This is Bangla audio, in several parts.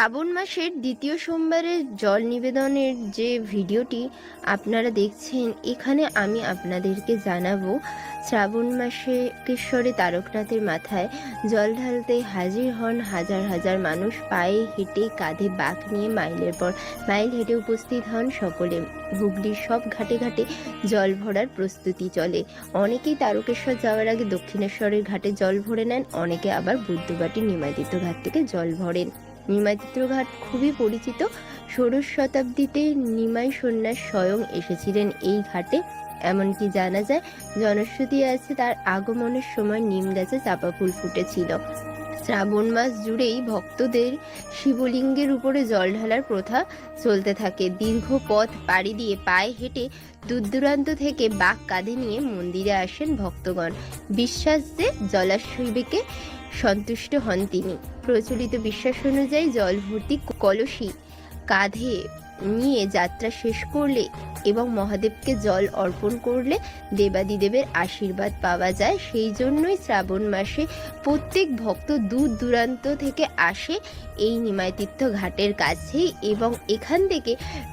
শ্রাবণ মাসের দ্বিতীয় সোমবারের জল নিবেদনের যে ভিডিওটি আপনারা দেখছেন, এখানে আমি আপনাদেরকে জানাবো শ্রাবণ মাসে কেশ্বরে তারকনাথের মাথায় জল ঢালতে হাজির হন হাজার হাজার মানুষ। পায়ে হেঁটে, কাঁধে বাঁক নিয়ে মাইলের পর মাইল হেঁটে উপস্থিত হন সকলে। হুগলির সব ঘাটে ঘাটে জল ভরার প্রস্তুতি চলে। অনেকেই তারকেশ্বর যাওয়ার আগে দক্ষিণেশ্বরের ঘাটে জল ভরে নেন, অনেকে আবার বুদ্ধবাটি নিমাইতীর্থ ঘাট থেকে জল ভরেন। নিমাইতীর্থ ঘাট খুবই পরিচিত। ষোড়শ শতাব্দীতে নিমাই সন্ন্যাস স্বয়ং এসেছিলেন এই ঘাটে। এমনকি জানা যায়, জনশ্রুতি আছে তার আগমনের সময় নিম গাছে চাপা ফুল ফুটেছিল। শ্রাবণ মাস জুড়েই ভক্তদের শিবলিঙ্গের উপরে জল ঢালার প্রথা চলতে থাকে। দীর্ঘ পথ পাড়ি দিয়ে পায়ে হেঁটে দূর দূরান্ত থেকে বাঁক কাঁধে নিয়ে মন্দিরে আসেন ভক্তগণ। বিশ্বাস যে জলাশয়কে সন্তুষ্ট হন তিনি। প্রচলিত বিশ্বাস অনুযায়ী জল ভর্তি কলসি কাঁধে নিয়ে যাত্রা শেষ করলে এবং মহাদেবকে জল অর্পণ করলে দেবাদিদেবের আশীর্বাদ পাওয়া যায়। সেই জন্যই শ্রাবণ মাসে প্রত্যেক ভক্ত দূর দূরান্ত থেকে আসে এই নিমাইতীর্থ ঘাটের কাছেই এবং এখান থেকে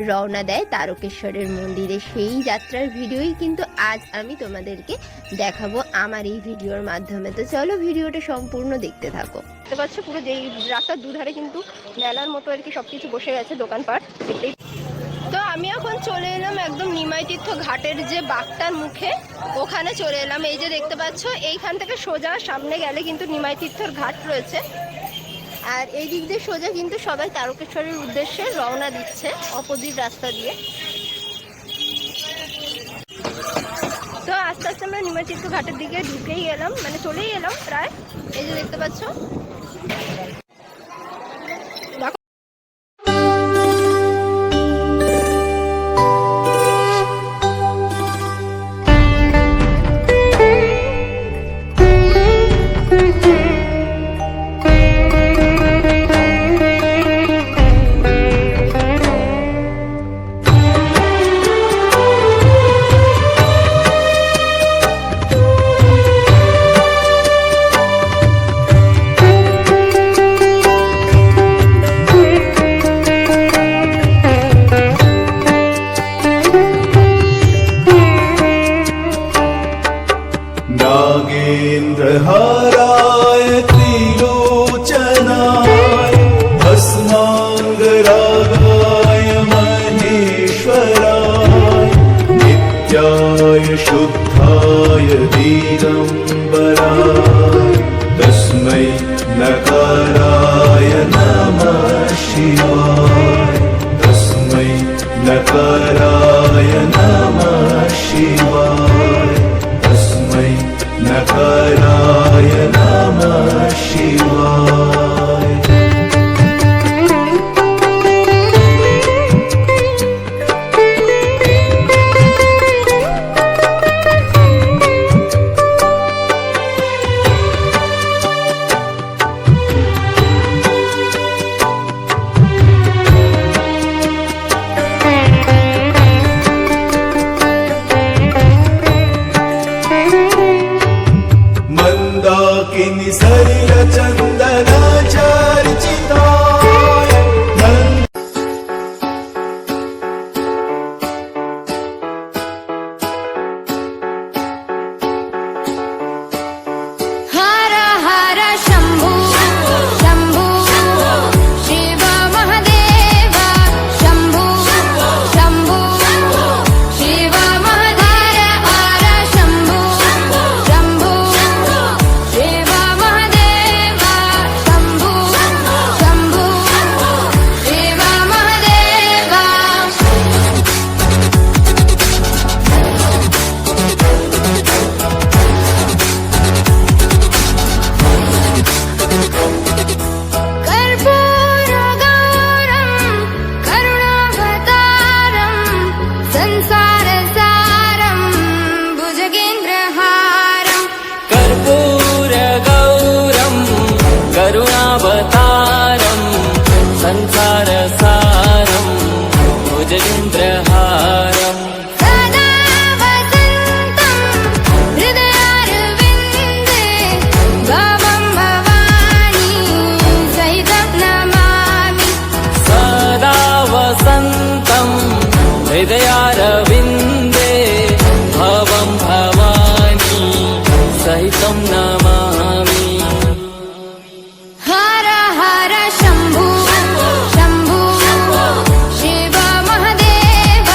রওনা দেয় তারকেশ্বরের মন্দিরে। সেই যাত্রার ভিডিওই কিন্তু আজ আমি তোমাদেরকে দেখাবো আমার এই ভিডিওর মাধ্যমে। তো চলো ভিডিওটা সম্পূর্ণ দেখতে থাকো। দেখতে পাচ্ছ পুরো যেই রাস্তার দুধারে কিন্তু মেলার মতো আর কি সবকিছু বসে গেছে, দোকানপাট। তো আমি এখন চলে এলাম একদম নিমাইতীর্থ ঘাটের যে বাঁকটার মুখে, ওখানে চলে এলাম। এই যে দেখতে পাচ্ছ, এইখান থেকে সোজা সামনে গেলে কিন্তু নিমাইতীর্থর ঘাট রয়েছে, আর এই দিক দিয়ে সোজা কিন্তু সবাই তারকেশ্বরের উদ্দেশ্যে রওনা দিচ্ছে অপোজিট রাস্তা দিয়ে। তো আস্তে আস্তে আমরা নিমাইতীর্থ ঘাটের দিকে ঢুকেই গেলাম, মানে চলেই এলাম প্রায়। এই যে দেখতে পাচ্ছ, नागेन्द्रहाराय त्रिलोचनाय भस्माङ्गरागाय महेश्वराय नित्याय शुद्धाय दिगम्बराय तस्मै नकाराय नमः शिवाय तस्मै नकाराय नमः शिवाय तस्मै नकाराय नमः शिवाय। मंदाकिनी सलिल चंदना चर्चिताय हर हर शंभु शंभु शिव महादेव शंभु शंभु शिव महादेव हर शंभु शंभु शिव महादेव सहितं नमामि। हर हर शम्भो शम्भो शिव महादेव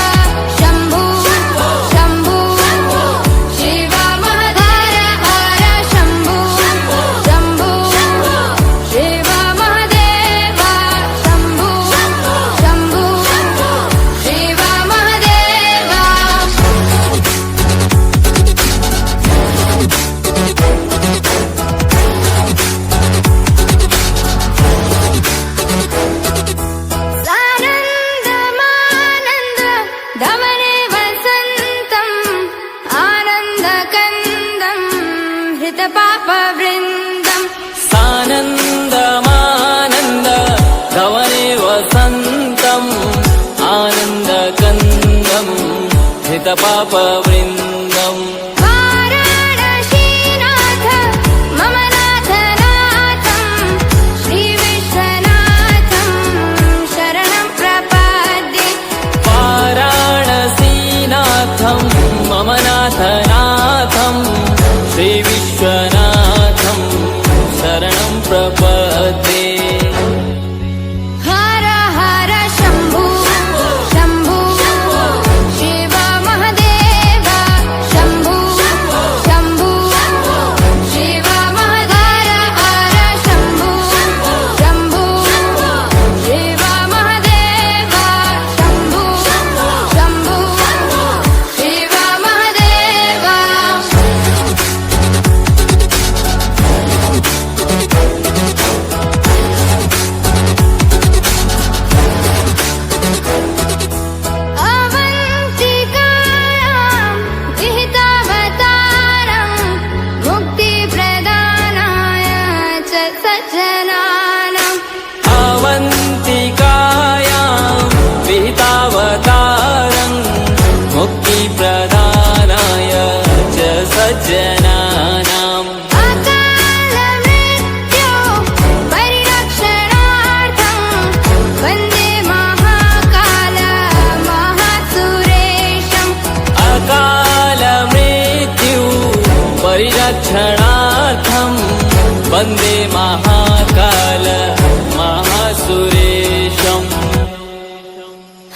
शम्भो शम्भो शिव महादेव हर शम्भो शम्भो शिव महादेव शम्भो शम्भो शिव महादेव। सानन्दमानन्द धवने वसन्तम् आनन्दकन्दम् हृतपापवृन्दम्। सानन्दमानन्द धवने वसन्तम् आनन्दकन्दम् हितपापवृन्दम्। वाराणसीनाथ मम नाथनाथम् श्रीविश्वनाथम् शरणं प्रपद्ये। वाराणसीनाथं मम नाथनाथं श्रीविश्वनाथं शरणं प्रपद्ये। हर हर शम्भो शम्भो शिव महादेव शम्भो शम्भो शिव महादेव हर शम्भो शम्भो शिव महादेव शम्भो शम्भो शिव महादेव। अवन्तिकायां विहितावतारं मुक्तिप्रदानाय च सज्जनानाम्। अवन्तिकायां विहितावतारं मुक्तिप्रदानाय च सज्जनानाम्। अकालमृत्यो परिरक्षणार्थं वन्दे महाकाल महासुरेशम्। अकालमृत्यु परिरक्षणार्थं वन्दे महाकाल महासुरेशम्।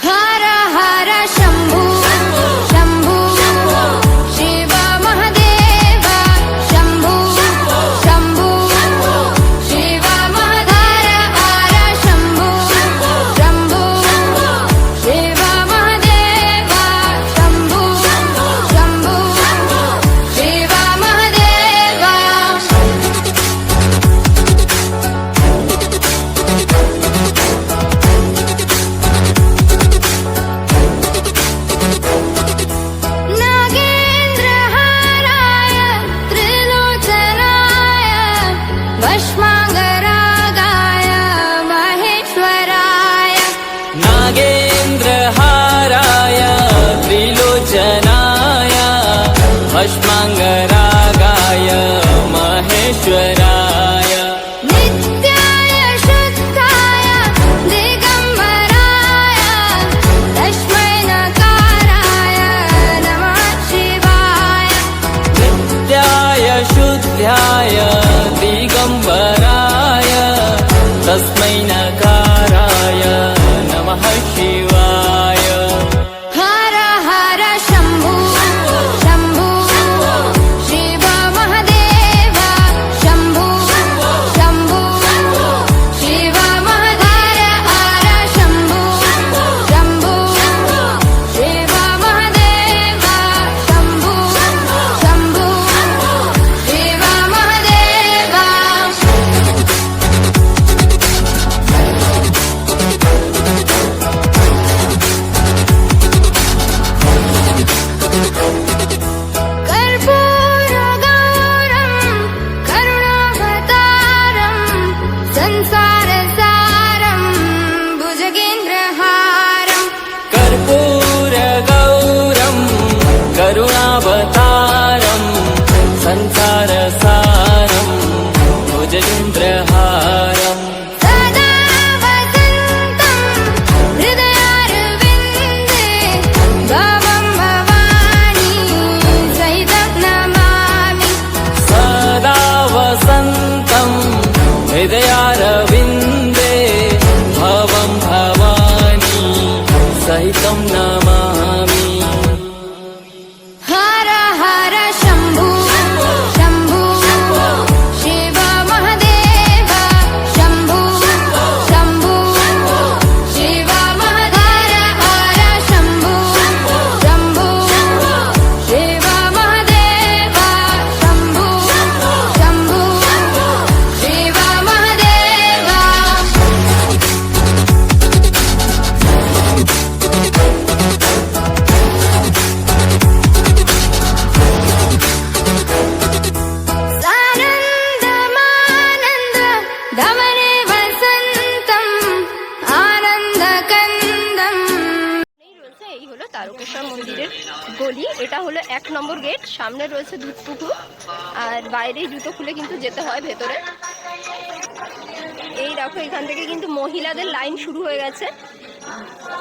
हर हर शम्भो शम्भो शिव महादेव शम्भो शम्भो शिव महादेव हर शम्भो शम्भो शिव महादेव शम्भो शम्भो शिव महादेव। नागेन्द्रहाराय त्रिलोचनाय भस्माङ्गरागाय महेश्वराय। नागेन्द्रहाराय त्रिलोचनाय भस्माङ्गरागाय महेश्वराय। नित्याय शुद्धाय दिगम्बराय तस्मै नकाराय नमः शिवाय। नित्याय शुद्ध्याय दिगम्बराय तस्मै नकाराय नमः शिवाय। हर हर शम्भो शम्भो शिव महादेव शम्भो शम्भो शिव महादेव हर शम्भो शम्भो शिव महादेव शम्भो शम्भो शिव महादेव। সামনে রয়েছে দুধ পুকুর, আর বাইরেই জুতো খুলে কিন্তু যেতে হয় ভেতরে। এই দেখো এখান থেকে কিন্তু মহিলাদের লাইন শুরু হয়ে গেছে।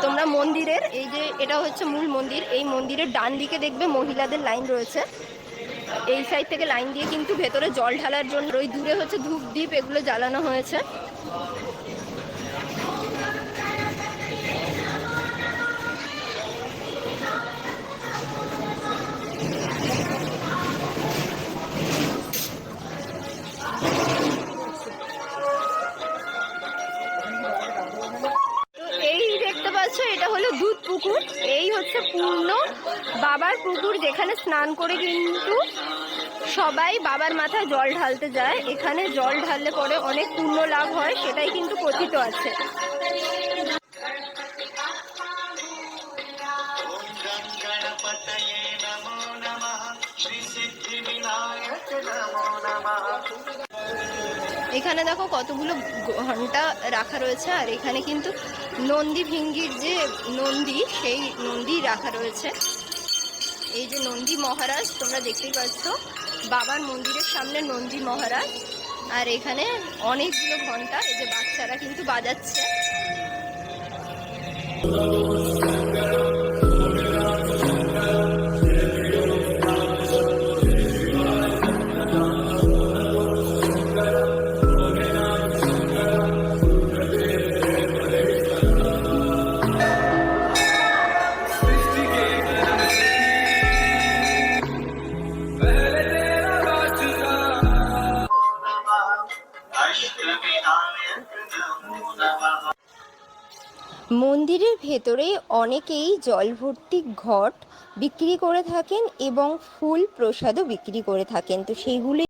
তোমরা মন্দিরের এই যে এটা হচ্ছে মূল মন্দির, এই মন্দিরের ডান দিকে দেখবে মহিলাদের লাইন রয়েছে। এই সাইড থেকে লাইন দিয়ে কিন্তু ভেতরে জল ঢালার জন্য ওই দূরে হচ্ছে ধূপ দ্বীপ এগুলো জ্বালানো হয়েছে। এটা হলো দুধ পুকুর, এই হচ্ছে পূর্ণ বাবার পুকুর, যেখানে স্নান করে কিন্তু সবাই বাবার মাথায় জল ঢালতে যায়। এখানে জল ঢাললে পরে অনেক পুণ্য লাভ হয়, সেটাই কিন্তু কথিত আছে। এখানে দেখো কতগুলো ঘন্টা রাখা রয়েছে, আর এখানে কিন্তু নন্দী ভিঙ্গির যে নন্দী, সেই নন্দী রাখা রয়েছে। এই যে নন্দী মহারাজ তোমরা দেখতেই পাচ্ছ, বাবার মন্দিরের সামনে নন্দী মহারাজ। আর এখানে অনেকগুলো ঘন্টা এই যে বাচ্চারা কিন্তু বাজাচ্ছে। মন্দিরের ভেতরে অনেকেই জল ভর্তি ঘট বিক্রি করে থাকেন এবং ফুল প্রসাদও বিক্রি করে থাকেন, তো সেইগুলি